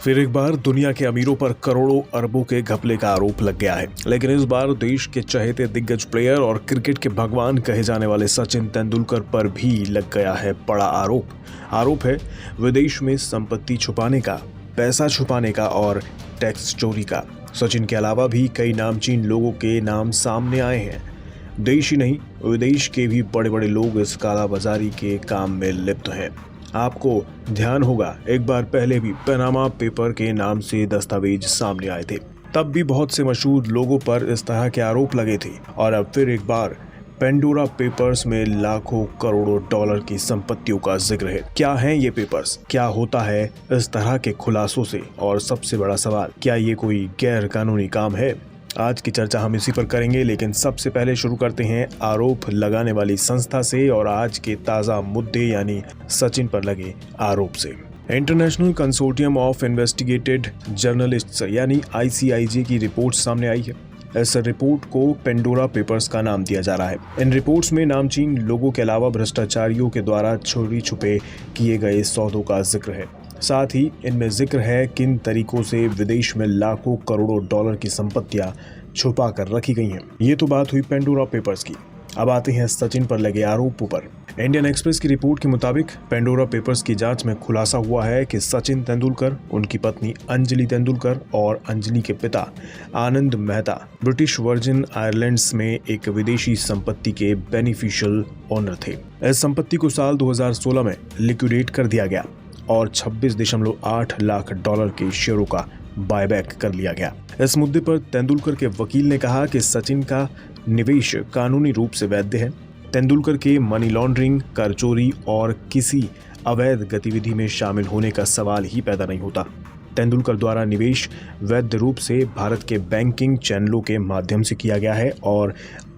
फिर एक बार दुनिया के अमीरों पर करोड़ों अरबों के घपले का आरोप लग गया है। लेकिन इस बार देश के चहेते दिग्गज प्लेयर और क्रिकेट के भगवान कहे जाने वाले सचिन तेंदुलकर पर भी लग गया है बड़ा आरोप है विदेश में संपत्ति छुपाने का, पैसा छुपाने का और टैक्स चोरी का। सचिन के अलावा भी कई नामचीन लोगों के नाम सामने आए हैं। देश ही नहीं, विदेश के भी बड़े बड़े लोग इस कालाबाजारी के काम में लिप्त हैं। आपको ध्यान होगा, एक बार पहले भी पनामा पेपर के नाम से दस्तावेज सामने आए थे। तब भी बहुत से मशहूर लोगों पर इस तरह के आरोप लगे थे और अब फिर एक बार पेंडोरा पेपर्स में लाखों करोड़ों डॉलर की संपत्तियों का जिक्र है। क्या हैं ये पेपर्स? क्या होता है इस तरह के खुलासों से? और सबसे बड़ा सवाल, क्या ये कोई गैर कानूनी काम है? आज की चर्चा हम इसी पर करेंगे, लेकिन सबसे पहले शुरू करते हैं आरोप लगाने वाली संस्था से और आज के ताज़ा मुद्दे यानी सचिन पर लगे आरोप से। International consortium of investigated journalists यानी ICIJ की रिपोर्ट सामने आई है। इस रिपोर्ट को पेंडोरा पेपर्स का नाम दिया जा रहा है। इन रिपोर्ट्स में नामचीन लोगों के अलावा भ्रष्टाचारियों के द्वारा चोरी छुपे किए गए सौदों का जिक्र है। साथ ही इनमें जिक्र है किन तरीकों से विदेश में लाखों करोड़ों डॉलर की संपत्तियां छुपा कर रखी गई हैं। ये तो बात हुई पेंडोरा पेपर्स की। अब आते हैं सचिन पर लगे आरोपों पर। इंडियन एक्सप्रेस की रिपोर्ट के मुताबिक पेंडोरा पेपर्स की जांच में खुलासा हुआ है कि सचिन तेंदुलकर, उनकी पत्नी अंजलि तेंदुलकर और अंजलि के पिता आनंद मेहता ब्रिटिश वर्जिन आइलैंड्स में एक विदेशी संपत्ति के बेनिफिशियल ओनर थे। इस संपत्ति को साल 2016 में लिक्विडेट कर दिया गया और 26.8 लाख डॉलर के शेयरों का बायबैक कर लिया गया। इस मुद्दे पर तेंदुलकर के वकील ने कहा कि सचिन का निवेश कानूनी रूप से वैध है। तेंदुलकर के मनी लॉन्ड्रिंग, कर चोरी और किसी अवैध गतिविधि में शामिल होने का सवाल ही पैदा नहीं होता। तेंदुलकर द्वारा निवेश वैध रूप से भारत के बैंकिंग चैनलों के माध्यम से किया गया है और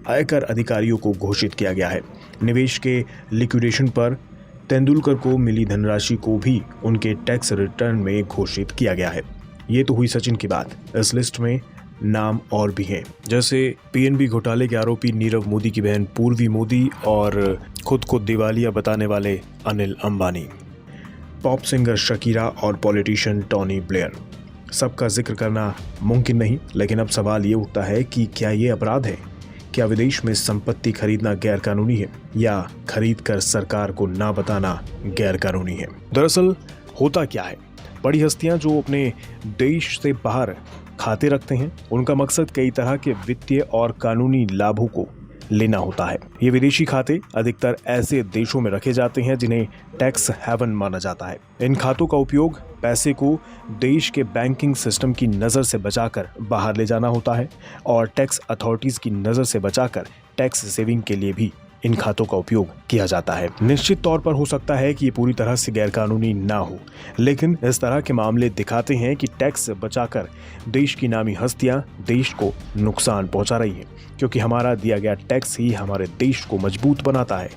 आयकर अधिकारियों को घोषित किया गया है। निवेश के लिक्विडेशन पर तेंदुलकर को मिली धनराशि को भी उनके टैक्स रिटर्न में घोषित किया गया है। ये तो हुई सचिन की बात। इस लिस्ट में नाम और भी हैं, जैसे PNB घोटाले के आरोपी नीरव मोदी की बहन पूर्वी मोदी और खुद को दिवालिया बताने वाले Anil Ambani, pop singer Shakira और पॉलिटिशियन टोनी ब्लेयर। सबका जिक्र करना मुमकिन नहीं, लेकिन अब सवाल ये उठता है कि क्या ये अपराध है? क्या विदेश में संपत्ति खरीदना गैर कानूनी है या खरीद कर सरकार को ना बताना गैर कानूनी है? दरअसल होता क्या है, बड़ी हस्तियां जो अपने देश से बाहर खाते रखते हैं, उनका मकसद कई तरह के वित्तीय और कानूनी लाभों को लेना होता है। ये विदेशी खाते अधिकतर ऐसे देशों में रखे जाते हैं जिन्हें टैक्स हेवन माना जाता है। इन खातों का उपयोग पैसे को देश के बैंकिंग सिस्टम की नज़र से बचाकर बाहर ले जाना होता है और टैक्स अथॉरिटीज की नज़र से बचाकर टैक्स सेविंग के लिए भी इन खातों का उपयोग किया जाता है। निश्चित तौर पर हो सकता है कि ये पूरी तरह से गैरकानूनी ना हो, लेकिन इस तरह के मामले दिखाते हैं कि टैक्स बचाकर देश की नामी हस्तियां देश को नुकसान पहुंचा रही हैं, क्योंकि हमारा दिया गया टैक्स ही हमारे देश को मजबूत बनाता है।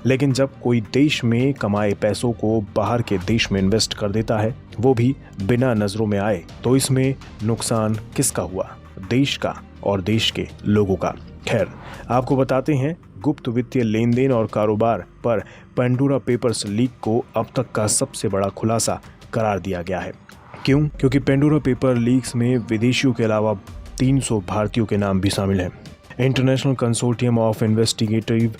लेकिन जब कोई देश में कमाए पैसों को बाहर के देश में इन्वेस्ट कर देता है, वो भी बिना नजरों में आए, तो इसमें नुकसान किसका हुआ? देश का और देश के लोगों का। खैर, आपको बताते हैं, गुप्त वित्तीय लेन देन और कारोबार पर पेंडोरा पेपर्स लीक को अब तक का सबसे बड़ा खुलासा करार दिया गया है। क्यों? क्योंकि पेंडोरा पेपर लीक्स में विदेशियों के अलावा 300 भारतीयों के नाम भी शामिल हैं। International consortium of investigative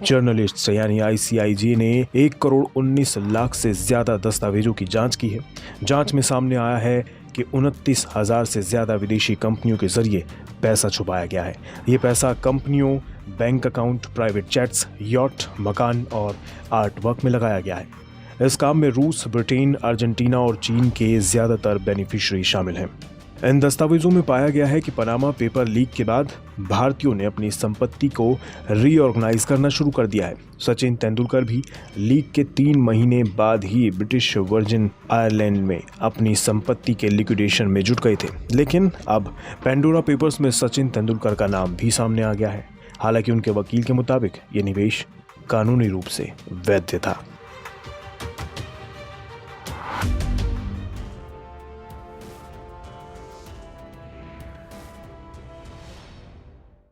journalists यानी ICIJ ने 1.19 करोड़ से ज्यादा दस्तावेजों की जांच की है। जांच में सामने आया है कि 29,000 से ज्यादा विदेशी कंपनियों के जरिए पैसा छुपाया गया है। ये पैसा कंपनियों, bank account, private jets, yacht, मकान और आर्ट वर्क में लगाया गया है। इस काम में रूस, ब्रिटेन, अर्जेंटीना और चीन के ज्यादातर बेनिफिशियरी शामिल हैं। इन दस्तावेजों में पाया गया है कि पनामा पेपर लीक के बाद भारतीयों ने अपनी संपत्ति को रीऑर्गेनाइज करना शुरू कर दिया है। सचिन तेंदुलकर भी लीक के 3 महीने बाद ही ब्रिटिश वर्जिन आइलैंड में अपनी संपत्ति के लिक्विडेशन में जुट गए थे। लेकिन अब पेंडोरा पेपर्स में सचिन तेंदुलकर का नाम भी सामने आ गया है। हालांकि उनके वकील के मुताबिक ये निवेश कानूनी रूप से वैध था।